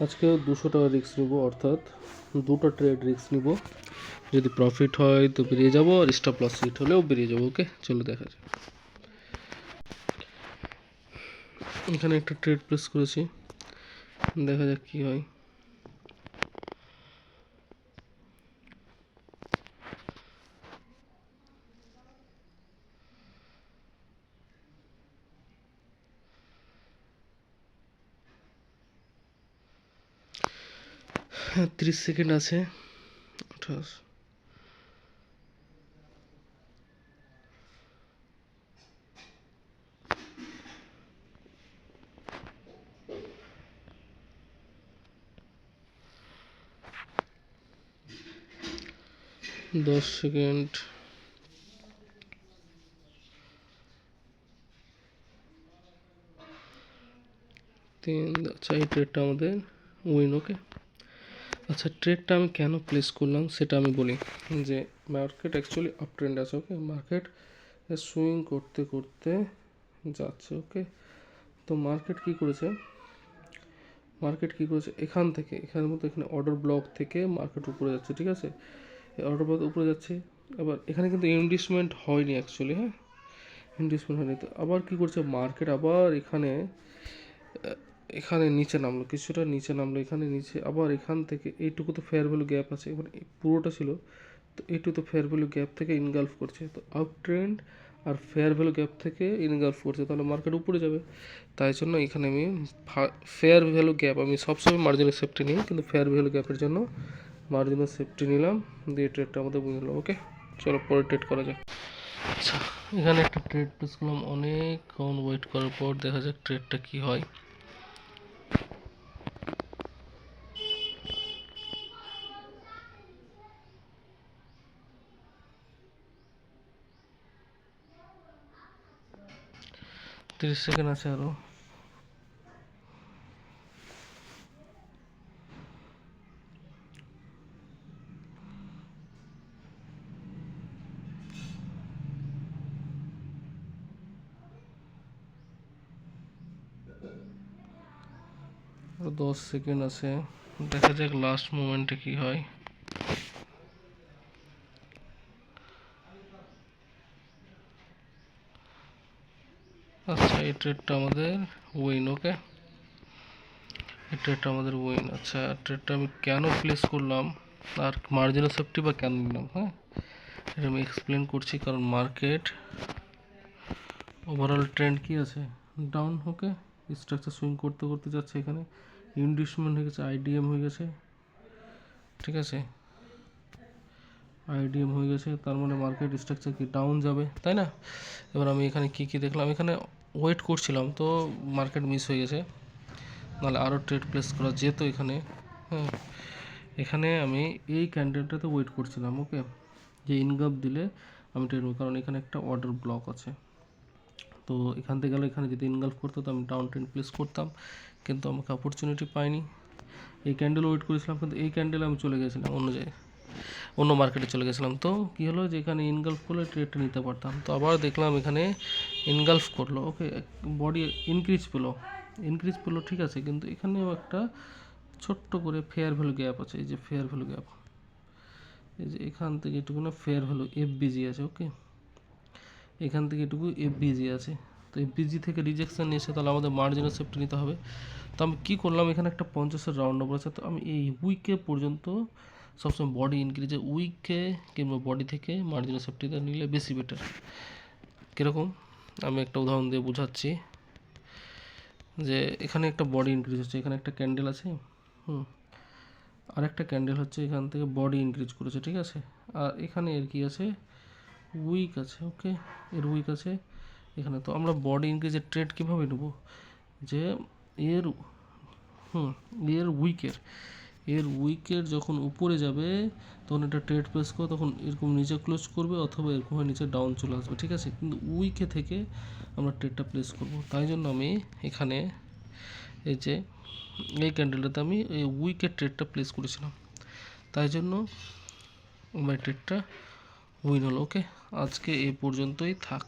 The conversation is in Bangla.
আজকেও 200 টাকা রিস্ক নিব, অর্থাৎ দুটো ট্রেড রিস্ক নিব। যদি প্রফিট হয় তো বেরিয়ে যাব, আর স্টপ লস হিট হলেও বেরিয়ে যাবো। ওকে, চলো দেখা যাক। এখানে একটা ট্রেড প্লেস করেছি, দেখা যাক কি হয়। হ্যাঁ, 30 সেকেন্ড আছে। 28, 10 সেকেন্ড। 3। আচ্ছা, এই ট্রেডটা আমাদের উইন। ওকে, আচ্ছা ট্রেডটা আমি কেন প্লেস করলাম সেটা আমি বলি। যে মার্কেট অ্যাকচুয়ালি আপ ট্রেন্ড আছে। ওকে, মার্কেট সুইং করতে করতে যাচ্ছে। ওকে, তো মার্কেট কি করেছে, এখান থেকে এখানের মতো এখানে অর্ডার ব্লক থেকে মার্কেট উপরে যাচ্ছে। ঠিক আছে, অর্ডার ব্লক উপরে যাচ্ছে। আবার এখানে কিন্তু ইনভেস্টমেন্ট হয়নি অ্যাকচুয়ালি। হ্যাঁ, ইনভেস্টমেন্ট হয়নি। তো আবার কি করছে মার্কেট, আবার এখানে নিচে নামলো, কিছুটা নিচে নামলো। এখানে নিচে আবার এখান থেকে এইটুকু তো ফেয়ার ভ্যালু গ্যাপ আছে, এবার পুরোটা ছিল তো এইটুকু তো ফেয়ার ভ্যালু গ্যাপ থেকে ইনগালফ করছে। তো আপ ট্রেন্ড আর ফেয়ার ভ্যালু গ্যাপ থেকে ইনগালফ করছে, তাহলে মার্কেট উপরে যাবে। তাই জন্য এখানে আমি ফেয়ার ভ্যালু গ্যাপ, আমি সবসময় মার্জিনাল সেফটি নিই, কিন্তু ফেয়ার ভ্যালু গ্যাপের জন্য মার্জিনাল সেফটি নিলাম, দিয়ে ট্রেডটা আমাদের বুঝলো। ওকে, চলো পরে ট্রেড করা যাক। আচ্ছা, এখানে একটা ট্রেড প্লেস করলাম, অনেকক্ষণ ওয়েট করার পর দেখা যাক ট্রেডটা কি হয়। তিরিশ সেকেন্ড আছে আরো। আরো 10 সেকেন্ড আছে, দেখা যাক লাস্ট মোমেন্টে কি হয়। আচ্ছা, এই ট্রেডটা আমাদের উইন। ওকে, এই ট্রেডটা আমাদের উইন। আচ্ছা, ট্রেডটা আমি কেন প্লেস করলাম আর মার্জিনাল সেফটি বা কেন নিলাম, হ্যাঁ এটা আমি এক্সপ্লেন করছি। কারণ মার্কেট ওভারঅল ট্রেন্ড কি আছে, ডাউন। ওকে, স্ট্রাকচার সুইং করতে করতে যাচ্ছে, এখানে ইনডিউসমেন্ট হয়ে গেছে, আইডিএম হয়ে গেছে। ঠিক আছে, আইডিএম হয়ে গেছে, তার মানে মার্কেট স্ট্রাকচার কি ডাউন যাবে, তাই না? এবার আমি এখানে কি দেখলাম, এখানে ওয়েট করছিলাম তো মার্কেট মিস হয়ে গেছে, নাহলে আরও ট্রেড প্লেস করা যেত এখানে। হ্যাঁ, এখানে আমি এই ক্যান্ডেলটাতে ওয়েট করছিলাম। ওকে, যে ইনগাপ দিলে আমি ট্রেড, কারণ এখানে একটা অর্ডার ব্লক আছে। তো এখান থেকে গেলে এখানে যদি ইনগালফ করতো তো আমি ডাউন ট্রেন্ড প্লেস করতাম, কিন্তু আমাকে অপরচুনিটি পাইনি। এই ক্যান্ডেল ওয়েট করেছিলাম, কিন্তু এই ক্যান্ডেলে আমি চলে গেছিলাম অন্য মার্কেটে চলে গেছিলাম। তো কী হলো যে এখানে ইনগালফ করলে ট্রেডটা নিতে পারতাম। তো আবার দেখলাম এখানে ইনগালফ করলো। ওকে, বডি ইনক্রিজ পেলো, ঠিক আছে, কিন্তু এখানেও একটা ছোট্ট করে ফেয়ার ভ্যালু গ্যাপ আছে। এই যে ফেয়ার ভ্যালু গ্যাপ, এই যে এখান থেকে এটুকু না ফেয়ার ভ্যালু এফবিজি আছে। ওকে, এখান থেকে এটুকু এফবিজি আছে। তো এফবিজি থেকে রিজেকশন নিয়েছে, তাহলে আমাদের মার্জিনাল সেফটি নিতে হবে। তো আমি কী করলাম, এখানে একটা 50-এর রাউন্ড নম্বর আছে, তো আমি এই উইকে পর্যন্ত সবসময় বডি ইনক্রিজে, উইকে কিংবা বডি থেকে মার্জিনাল সেফটিটা নিলে বেশি বেটার। কীরকম, আমি একটা উদাহরণ দিয়ে বোঝাচ্ছি। যে এখানে একটা বডি ইনক্রিজ হচ্ছে, এখানে একটা ক্যান্ডেল আছে, আর একটা ক্যান্ডেল হচ্ছে এখান থেকে বডি ইনক্রিজ করেছে। ঠিক আছে, আর এখানে এর কি আছে, উইক আছে। ওকে, এর উইক আছে এখানে। তো আমরা বডি ইনক্রিজের ট্রেড কীভাবে নেব, যে এর এর উইকের যখন উপরে যাবে তখন এটা ট্রেড প্লেস করে, তখন এরকম নিচে ক্লোজ করবে, অথবা এরকম হয়ে নিচে ডাউন চলে আসবে। ঠিক আছে, কিন্তু উইকে থেকে আমরা ট্রেডটা প্লেস করব। তাই জন্য আমি এখানে এই যে এই ক্যান্ডেলটাতে আমি এই উইকের ট্রেডটা প্লেস করেছিলাম, তাই জন্য আমার ট্রেডটা উইন হলো। ওকে, আজকে এই পর্যন্তই থাক।